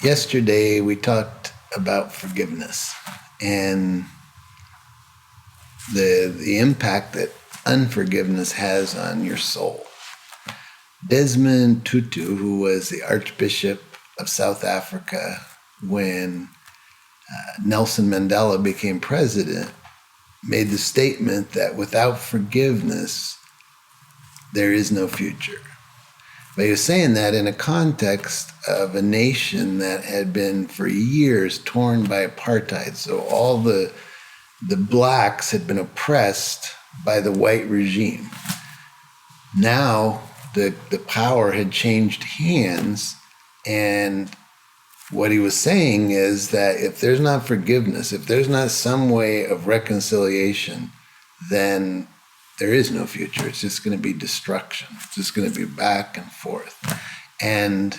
Yesterday, we talked about forgiveness and the impact that unforgiveness has on your soul. Desmond Tutu, who was the Archbishop of South Africa when Nelson Mandela became president, made the statement that without forgiveness, there is no future. But he was saying that in a context of a nation that had been for years torn by apartheid. So all the blacks had been oppressed by the white regime. Now the power had changed hands, and what he was saying is that if there's not forgiveness, if there's not some way of reconciliation, then there is no future. It's just going to be destruction. It's just going to be back and forth. And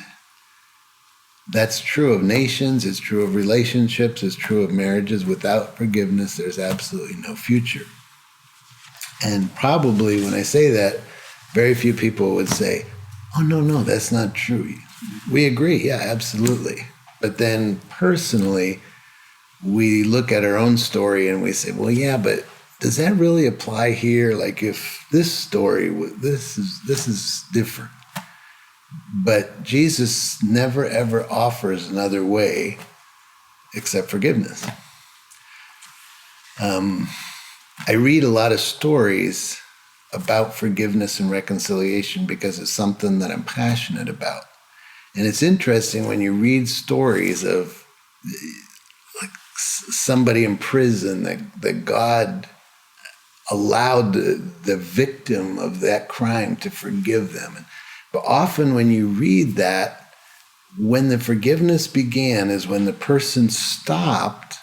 that's true of nations. It's true of relationships. It's true of marriages. Without forgiveness, there's absolutely no future. And probably when I say that, very few people would say, oh, no, that's not true. We agree. Yeah, absolutely. But then personally, we look at our own story and we say, well, yeah, but does that really apply here? Like if this story, this is different. But Jesus never, ever offers another way except forgiveness. I read a lot of stories about forgiveness and reconciliation because it's something that I'm passionate about. And it's interesting when you read stories of like somebody in prison that God allowed the victim of that crime to forgive them. But often when you read that, when the forgiveness began is when the person stopped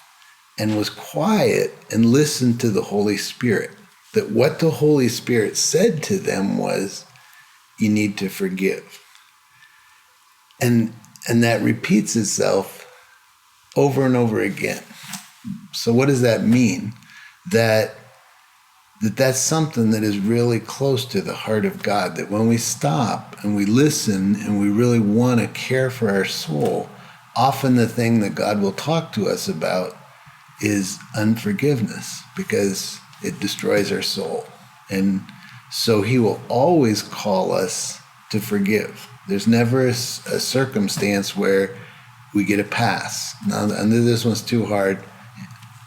and was quiet and listened to the Holy Spirit. That what the Holy Spirit said to them was, you need to forgive. And that repeats itself over and over again. So what does that mean? That's something that is really close to the heart of God, that when we stop and we listen and we really want to care for our soul, often the thing that God will talk to us about is unforgiveness, because it destroys our soul. And so he will always call us to forgive. There's never a circumstance where we get a pass. Now, this one's too hard.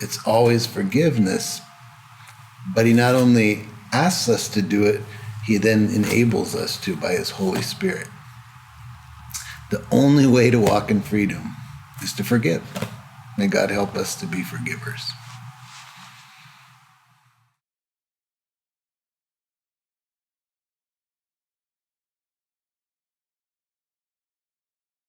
It's always forgiveness. But he not only asks us to do it, he then enables us to by his Holy Spirit. The only way to walk in freedom is to forgive. May God help us to be forgivers.